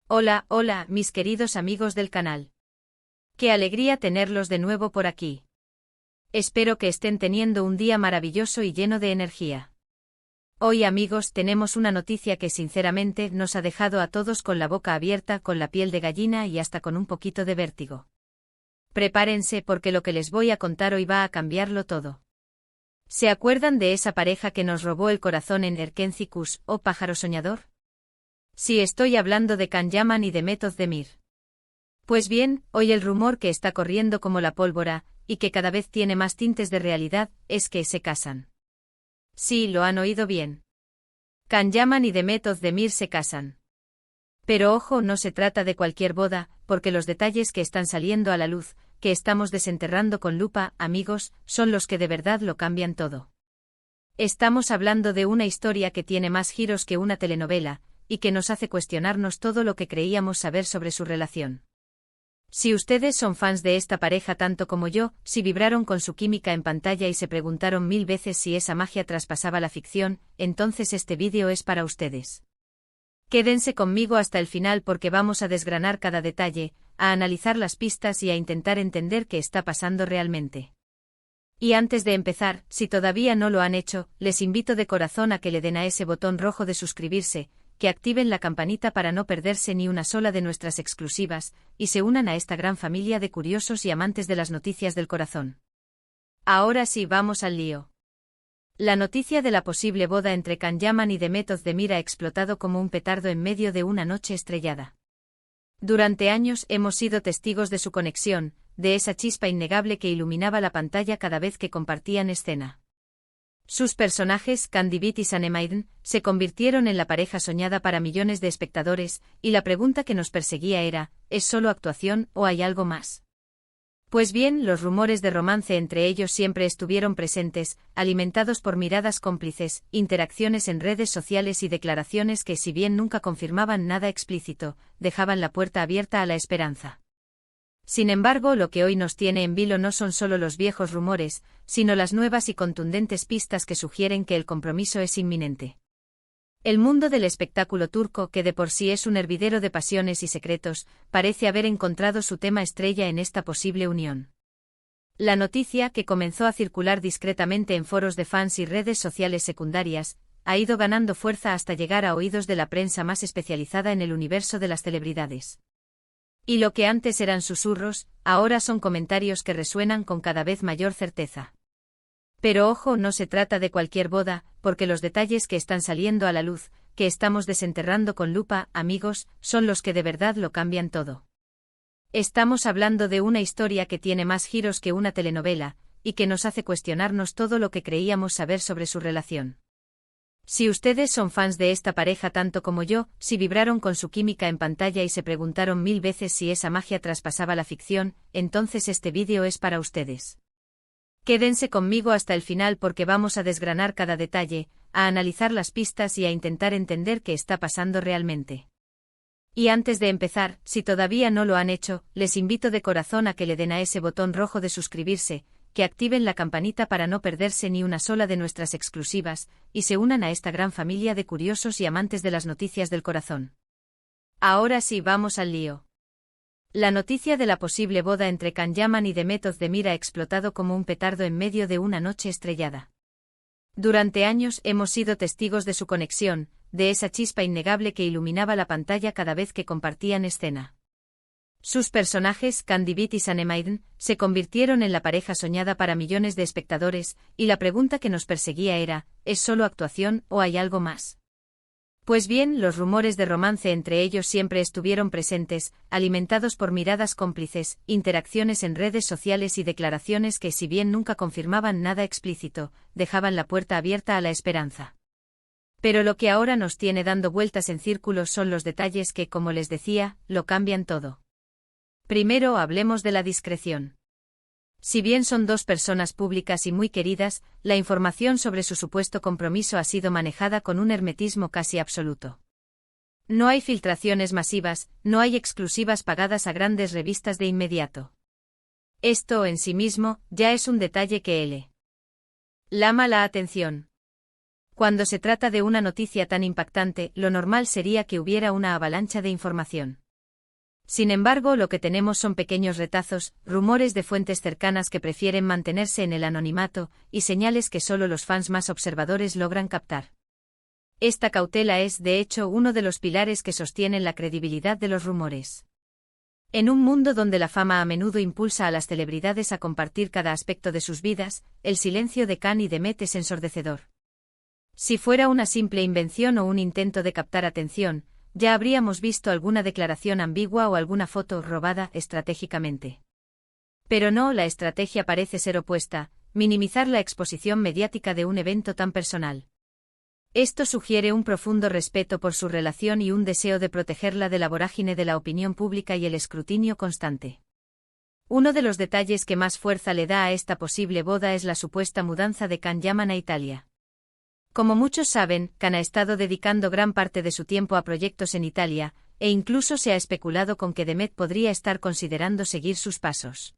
Hola, hola, mis queridos amigos del canal. Qué alegría tenerlos de nuevo por aquí. Espero que estén teniendo un día maravilloso y lleno de energía. Hoy, amigos, tenemos una noticia que sinceramente nos ha dejado a todos con la boca abierta, con la piel de gallina y hasta con un poquito de vértigo. Prepárense porque lo que les voy a contar hoy va a cambiarlo todo. ¿Se acuerdan de esa pareja que nos robó el corazón en Erkencikus, oh pájaro soñador? Sí, estoy hablando de Can Yaman y de Method Demir. Pues bien, hoy el rumor que está corriendo como la pólvora, y que cada vez tiene más tintes de realidad, es que se casan. Sí, lo han oído bien. Can Yaman y Method Demir se casan. Pero ojo, no se trata de cualquier boda, porque los detalles que están saliendo a la luz, que estamos desenterrando con lupa, amigos, son los que de verdad lo cambian todo. Estamos hablando de una historia que tiene más giros que una telenovela, y que nos hace cuestionarnos todo lo que creíamos saber sobre su relación. Si ustedes son fans de esta pareja tanto como yo, si vibraron con su química en pantalla y se preguntaron 1000 veces si esa magia traspasaba la ficción, entonces este vídeo es para ustedes. Quédense conmigo hasta el final porque vamos a desgranar cada detalle, a analizar las pistas y a intentar entender qué está pasando realmente. Y antes de empezar, si todavía no lo han hecho, les invito de corazón a que le den a ese botón rojo de suscribirse, que activen la campanita para no perderse ni una sola de nuestras exclusivas, y se unan a esta gran familia de curiosos y amantes de las noticias del corazón. Ahora sí, vamos al lío. La noticia de la posible boda entre Can Yaman y Method Demir ha explotado como un petardo en medio de una noche estrellada. Durante años hemos sido testigos de su conexión, de esa chispa innegable que iluminaba la pantalla cada vez que compartían escena. Sus personajes, Candy Beat y Sanne Maiden, se convirtieron en la pareja soñada para millones de espectadores, y la pregunta que nos perseguía era, ¿es solo actuación o hay algo más? Pues bien, los rumores de romance entre ellos siempre estuvieron presentes, alimentados por miradas cómplices, interacciones en redes sociales y declaraciones que, si bien nunca confirmaban nada explícito, dejaban la puerta abierta a la esperanza. Sin embargo, lo que hoy nos tiene en vilo no son solo los viejos rumores, sino las nuevas y contundentes pistas que sugieren que el compromiso es inminente. El mundo del espectáculo turco, que de por sí es un hervidero de pasiones y secretos, parece haber encontrado su tema estrella en esta posible unión. La noticia, que comenzó a circular discretamente en foros de fans y redes sociales secundarias, ha ido ganando fuerza hasta llegar a oídos de la prensa más especializada en el universo de las celebridades. Y lo que antes eran susurros, ahora son comentarios que resuenan con cada vez mayor certeza. Pero ojo, no se trata de cualquier boda, porque los detalles que están saliendo a la luz, que estamos desenterrando con lupa, amigos, son los que de verdad lo cambian todo. Estamos hablando de una historia que tiene más giros que una telenovela, y que nos hace cuestionarnos todo lo que creíamos saber sobre su relación. Si ustedes son fans de esta pareja tanto como yo, si vibraron con su química en pantalla y se preguntaron 1000 veces si esa magia traspasaba la ficción, entonces este vídeo es para ustedes. Quédense conmigo hasta el final porque vamos a desgranar cada detalle, a analizar las pistas y a intentar entender qué está pasando realmente. Y antes de empezar, si todavía no lo han hecho, les invito de corazón a que le den a ese botón rojo de suscribirse, que activen la campanita para no perderse ni una sola de nuestras exclusivas, y se unan a esta gran familia de curiosos y amantes de las noticias del corazón. Ahora sí, vamos al lío. La noticia de la posible boda entre Can Yaman y Method Demir ha explotado como un petardo en medio de una noche estrellada. Durante años hemos sido testigos de su conexión, de esa chispa innegable que iluminaba la pantalla cada vez que compartían escena. Sus personajes, Candy Beat y Sanne Maiden, se convirtieron en la pareja soñada para millones de espectadores, y la pregunta que nos perseguía era, ¿es solo actuación o hay algo más? Pues bien, los rumores de romance entre ellos siempre estuvieron presentes, alimentados por miradas cómplices, interacciones en redes sociales y declaraciones que, si bien nunca confirmaban nada explícito, dejaban la puerta abierta a la esperanza. Pero lo que ahora nos tiene dando vueltas en círculos son los detalles que, como les decía, lo cambian todo. Primero hablemos de la discreción. Si bien son dos personas públicas y muy queridas, la información sobre su supuesto compromiso ha sido manejada con un hermetismo casi absoluto. No hay filtraciones masivas, no hay exclusivas pagadas a grandes revistas de inmediato. Esto en sí mismo ya es un detalle que llama la atención. Cuando se trata de una noticia tan impactante, lo normal sería que hubiera una avalancha de información. Sin embargo, lo que tenemos son pequeños retazos, rumores de fuentes cercanas que prefieren mantenerse en el anonimato, y señales que solo los fans más observadores logran captar. Esta cautela es, de hecho, uno de los pilares que sostienen la credibilidad de los rumores. En un mundo donde la fama a menudo impulsa a las celebridades a compartir cada aspecto de sus vidas, el silencio de Khan y de Met es ensordecedor. Si fuera una simple invención o un intento de captar atención, ya habríamos visto alguna declaración ambigua o alguna foto robada estratégicamente. Pero no, la estrategia parece ser opuesta, minimizar la exposición mediática de un evento tan personal. Esto sugiere un profundo respeto por su relación y un deseo de protegerla de la vorágine de la opinión pública y el escrutinio constante. Uno de los detalles que más fuerza le da a esta posible boda es la supuesta mudanza de Khan Yaman a Italia. Como muchos saben, Khan ha estado dedicando gran parte de su tiempo a proyectos en Italia, e incluso se ha especulado con que Demet podría estar considerando seguir sus pasos.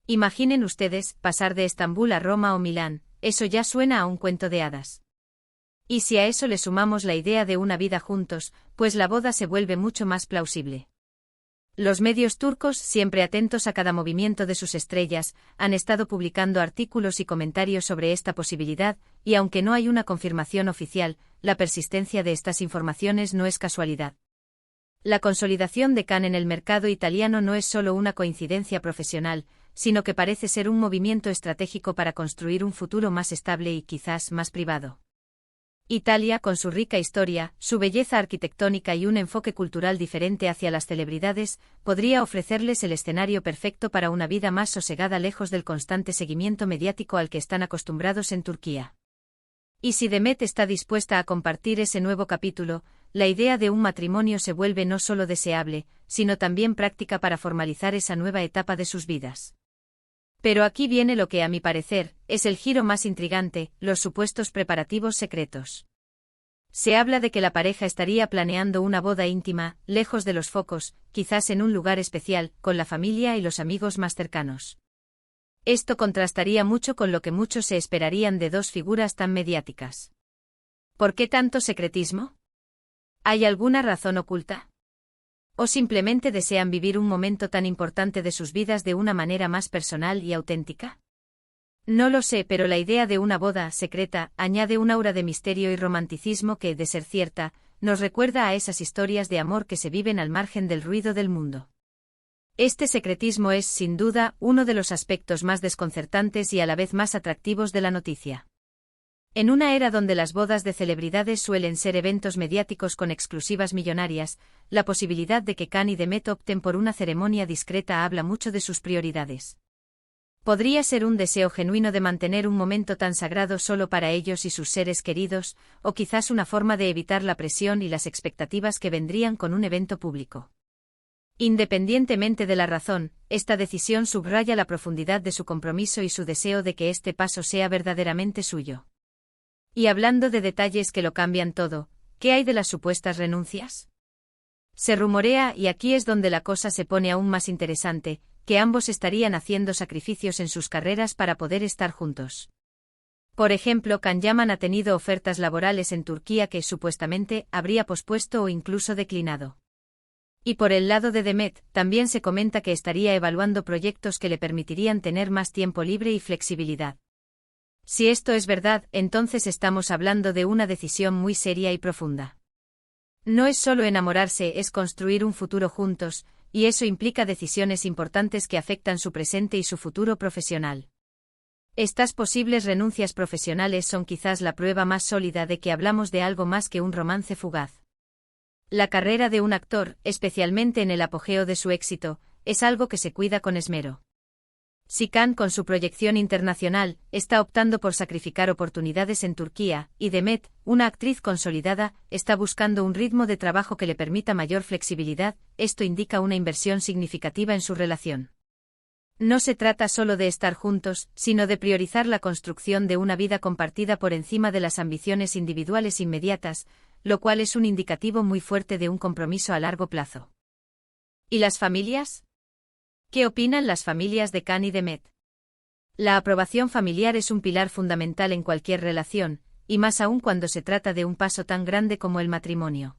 Imaginen ustedes, pasar de Estambul a Roma o Milán, eso ya suena a un cuento de hadas. Y si a eso le sumamos la idea de una vida juntos, pues la boda se vuelve mucho más plausible. Los medios turcos, siempre atentos a cada movimiento de sus estrellas, han estado publicando artículos y comentarios sobre esta posibilidad, y aunque no hay una confirmación oficial, la persistencia de estas informaciones no es casualidad. La consolidación de Khan en el mercado italiano no es solo una coincidencia profesional, sino que parece ser un movimiento estratégico para construir un futuro más estable y quizás más privado. Italia, con su rica historia, su belleza arquitectónica y un enfoque cultural diferente hacia las celebridades, podría ofrecerles el escenario perfecto para una vida más sosegada lejos del constante seguimiento mediático al que están acostumbrados en Turquía. Y si Demet está dispuesta a compartir ese nuevo capítulo, la idea de un matrimonio se vuelve no solo deseable, sino también práctica para formalizar esa nueva etapa de sus vidas. Pero aquí viene lo que, a mi parecer, es el giro más intrigante, los supuestos preparativos secretos. Se habla de que la pareja estaría planeando una boda íntima, lejos de los focos, quizás en un lugar especial, con la familia y los amigos más cercanos. Esto contrastaría mucho con lo que muchos se esperarían de dos figuras tan mediáticas. ¿Por qué tanto secretismo? ¿Hay alguna razón oculta? ¿O simplemente desean vivir un momento tan importante de sus vidas de una manera más personal y auténtica? No lo sé, pero la idea de una boda secreta añade un aura de misterio y romanticismo que, de ser cierta, nos recuerda a esas historias de amor que se viven al margen del ruido del mundo. Este secretismo es, sin duda, uno de los aspectos más desconcertantes y a la vez más atractivos de la noticia. En una era donde las bodas de celebridades suelen ser eventos mediáticos con exclusivas millonarias, la posibilidad de que Khan y Demet opten por una ceremonia discreta habla mucho de sus prioridades. Podría ser un deseo genuino de mantener un momento tan sagrado solo para ellos y sus seres queridos, o quizás una forma de evitar la presión y las expectativas que vendrían con un evento público. Independientemente de la razón, esta decisión subraya la profundidad de su compromiso y su deseo de que este paso sea verdaderamente suyo. Y hablando de detalles que lo cambian todo, ¿qué hay de las supuestas renuncias? Se rumorea, y aquí es donde la cosa se pone aún más interesante, que ambos estarían haciendo sacrificios en sus carreras para poder estar juntos. Por ejemplo, Khan Yaman ha tenido ofertas laborales en Turquía que supuestamente habría pospuesto o incluso declinado. Y por el lado de Demet, también se comenta que estaría evaluando proyectos que le permitirían tener más tiempo libre y flexibilidad. Si esto es verdad, entonces estamos hablando de una decisión muy seria y profunda. No es solo enamorarse, es construir un futuro juntos, y eso implica decisiones importantes que afectan su presente y su futuro profesional. Estas posibles renuncias profesionales son quizás la prueba más sólida de que hablamos de algo más que un romance fugaz. La carrera de un actor, especialmente en el apogeo de su éxito, es algo que se cuida con esmero. Si Khan, con su proyección internacional, está optando por sacrificar oportunidades en Turquía, y Demet, una actriz consolidada, está buscando un ritmo de trabajo que le permita mayor flexibilidad, esto indica una inversión significativa en su relación. No se trata solo de estar juntos, sino de priorizar la construcción de una vida compartida por encima de las ambiciones individuales inmediatas, lo cual es un indicativo muy fuerte de un compromiso a largo plazo. ¿Y las familias? ¿Qué opinan las familias de Khan y Demet? La aprobación familiar es un pilar fundamental en cualquier relación, y más aún cuando se trata de un paso tan grande como el matrimonio.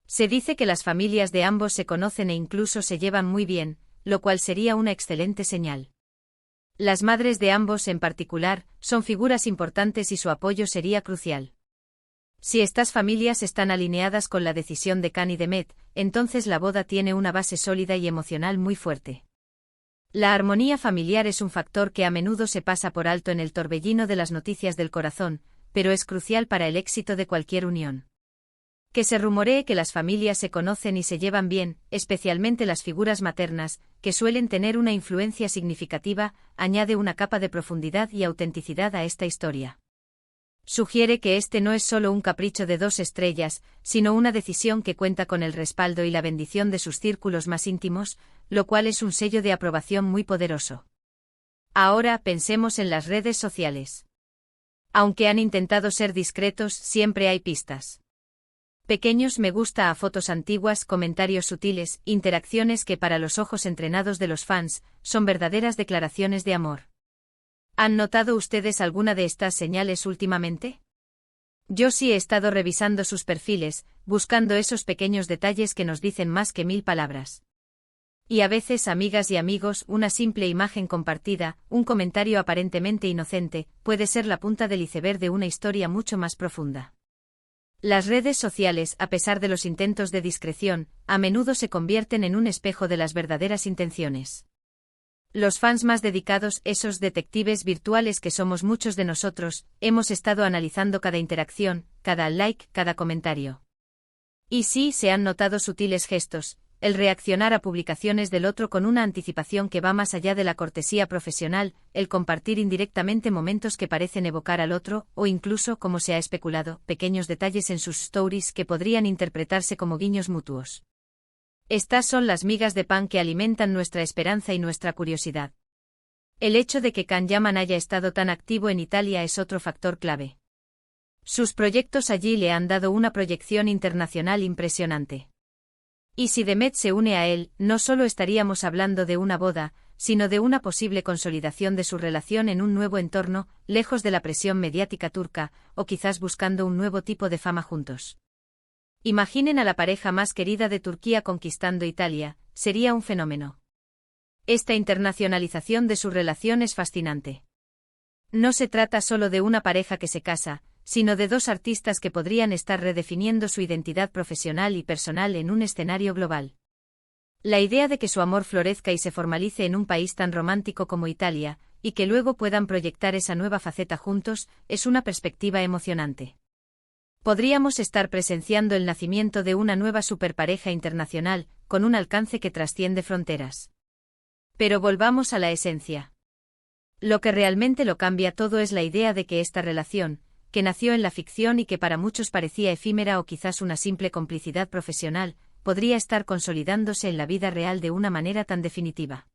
Se dice que las familias de ambos se conocen e incluso se llevan muy bien, lo cual sería una excelente señal. Las madres de ambos en particular son figuras importantes y su apoyo sería crucial. Si estas familias están alineadas con la decisión de Can y Demet, entonces la boda tiene una base sólida y emocional muy fuerte. La armonía familiar es un factor que a menudo se pasa por alto en el torbellino de las noticias del corazón, pero es crucial para el éxito de cualquier unión. Que se rumoree que las familias se conocen y se llevan bien, especialmente las figuras maternas, que suelen tener una influencia significativa, añade una capa de profundidad y autenticidad a esta historia. Sugiere que este no es solo un capricho de dos estrellas, sino una decisión que cuenta con el respaldo y la bendición de sus círculos más íntimos, lo cual es un sello de aprobación muy poderoso. Ahora pensemos en las redes sociales. Aunque han intentado ser discretos, siempre hay pistas. Pequeños me gusta a fotos antiguas, comentarios sutiles, interacciones que para los ojos entrenados de los fans, son verdaderas declaraciones de amor. ¿Han notado ustedes alguna de estas señales últimamente? Yo sí he estado revisando sus perfiles, buscando esos pequeños detalles que nos dicen más que 1000 palabras. Y a veces, amigas y amigos, una simple imagen compartida, un comentario aparentemente inocente, puede ser la punta del iceberg de una historia mucho más profunda. Las redes sociales, a pesar de los intentos de discreción, a menudo se convierten en un espejo de las verdaderas intenciones. Los fans más dedicados, esos detectives virtuales que somos muchos de nosotros, hemos estado analizando cada interacción, cada like, cada comentario. Y sí, se han notado sutiles gestos, el reaccionar a publicaciones del otro con una anticipación que va más allá de la cortesía profesional, el compartir indirectamente momentos que parecen evocar al otro, o incluso, como se ha especulado, pequeños detalles en sus stories que podrían interpretarse como guiños mutuos. Estas son las migas de pan que alimentan nuestra esperanza y nuestra curiosidad. El hecho de que Can Yaman haya estado tan activo en Italia es otro factor clave. Sus proyectos allí le han dado una proyección internacional impresionante. Y si Demet se une a él, no solo estaríamos hablando de una boda, sino de una posible consolidación de su relación en un nuevo entorno, lejos de la presión mediática turca, o quizás buscando un nuevo tipo de fama juntos. Imaginen a la pareja más querida de Turquía conquistando Italia, sería un fenómeno. Esta internacionalización de su relación es fascinante. No se trata solo de una pareja que se casa, sino de dos artistas que podrían estar redefiniendo su identidad profesional y personal en un escenario global. La idea de que su amor florezca y se formalice en un país tan romántico como Italia, y que luego puedan proyectar esa nueva faceta juntos, es una perspectiva emocionante. Podríamos estar presenciando el nacimiento de una nueva superpareja internacional, con un alcance que trasciende fronteras. Pero volvamos a la esencia. Lo que realmente lo cambia todo es la idea de que esta relación, que nació en la ficción y que para muchos parecía efímera o quizás una simple complicidad profesional, podría estar consolidándose en la vida real de una manera tan definitiva.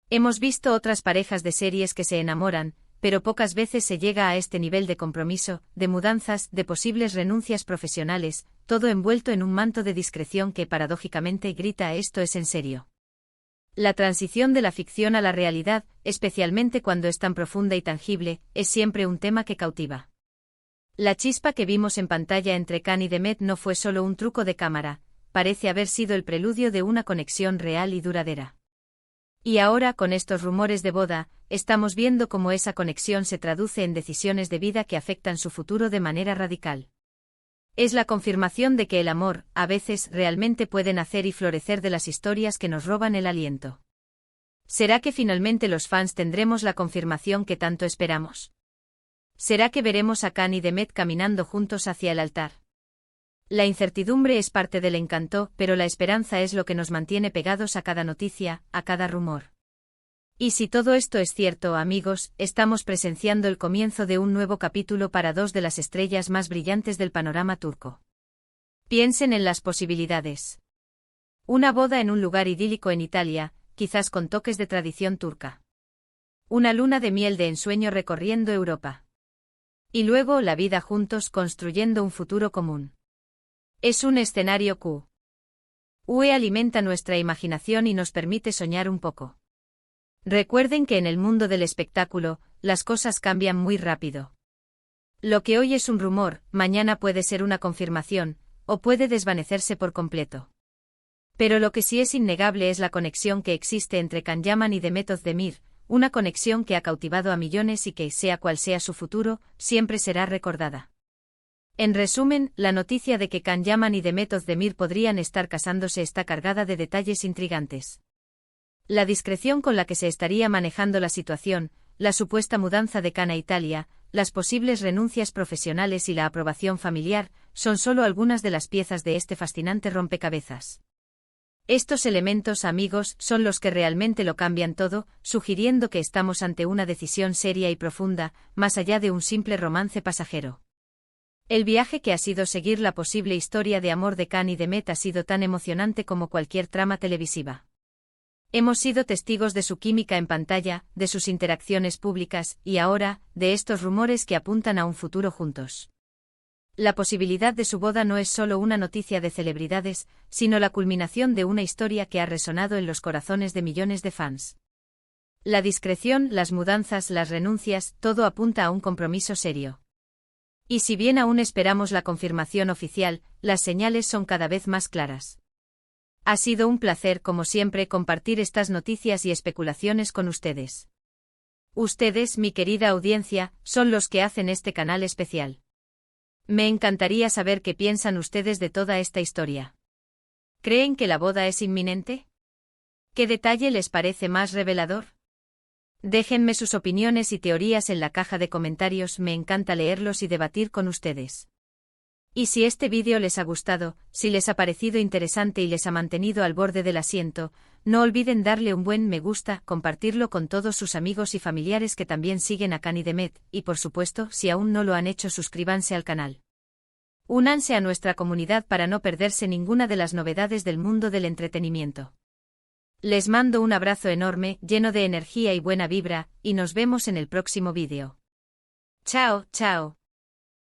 Hemos visto otras parejas de series que se enamoran, pero pocas veces se llega a este nivel de compromiso, de mudanzas, de posibles renuncias profesionales, todo envuelto en un manto de discreción que paradójicamente grita «esto es en serio». La transición de la ficción a la realidad, especialmente cuando es tan profunda y tangible, es siempre un tema que cautiva. La chispa que vimos en pantalla entre Can y Demet no fue solo un truco de cámara, parece haber sido el preludio de una conexión real y duradera. Y ahora, con estos rumores de boda, estamos viendo cómo esa conexión se traduce en decisiones de vida que afectan su futuro de manera radical. Es la confirmación de que el amor, a veces, realmente puede nacer y florecer de las historias que nos roban el aliento. ¿Será que finalmente los fans tendremos la confirmación que tanto esperamos? ¿Será que veremos a Can y Demet caminando juntos hacia el altar? La incertidumbre es parte del encanto, pero la esperanza es lo que nos mantiene pegados a cada noticia, a cada rumor. Y si todo esto es cierto, amigos, estamos presenciando el comienzo de un nuevo capítulo para dos de las estrellas más brillantes del panorama turco. Piensen en las posibilidades. Una boda en un lugar idílico en Italia, quizás con toques de tradición turca. Una luna de miel de ensueño recorriendo Europa. Y luego la vida juntos construyendo un futuro común. Es un escenario que alimenta nuestra imaginación y nos permite soñar un poco. Recuerden que en el mundo del espectáculo, las cosas cambian muy rápido. Lo que hoy es un rumor, mañana puede ser una confirmación, o puede desvanecerse por completo. Pero lo que sí es innegable es la conexión que existe entre Can Yaman y Demet Özdemir, una conexión que ha cautivado a millones y que, sea cual sea su futuro, siempre será recordada. En resumen, la noticia de que Can Yaman y Demet Özdemir podrían estar casándose está cargada de detalles intrigantes. La discreción con la que se estaría manejando la situación, la supuesta mudanza de Can a Italia, las posibles renuncias profesionales y la aprobación familiar, son solo algunas de las piezas de este fascinante rompecabezas. Estos elementos, amigos, son los que realmente lo cambian todo, sugiriendo que estamos ante una decisión seria y profunda, más allá de un simple romance pasajero. El viaje que ha sido seguir la posible historia de amor de Can y Demet ha sido tan emocionante como cualquier trama televisiva. Hemos sido testigos de su química en pantalla, de sus interacciones públicas, y ahora, de estos rumores que apuntan a un futuro juntos. La posibilidad de su boda no es solo una noticia de celebridades, sino la culminación de una historia que ha resonado en los corazones de millones de fans. La discreción, las mudanzas, las renuncias, todo apunta a un compromiso serio. Y si bien aún esperamos la confirmación oficial, las señales son cada vez más claras. Ha sido un placer, como siempre, compartir estas noticias y especulaciones con ustedes. Ustedes, mi querida audiencia, son los que hacen este canal especial. Me encantaría saber qué piensan ustedes de toda esta historia. ¿Creen que la boda es inminente? ¿Qué detalle les parece más revelador? Déjenme sus opiniones y teorías en la caja de comentarios, me encanta leerlos y debatir con ustedes. Y si este vídeo les ha gustado, si les ha parecido interesante y les ha mantenido al borde del asiento, no olviden darle un buen me gusta, compartirlo con todos sus amigos y familiares que también siguen a Can y Demet, y por supuesto, si aún no lo han hecho, suscríbanse al canal. Únanse a nuestra comunidad para no perderse ninguna de las novedades del mundo del entretenimiento. Les mando un abrazo enorme, lleno de energía y buena vibra, y nos vemos en el próximo vídeo. Chao, chao.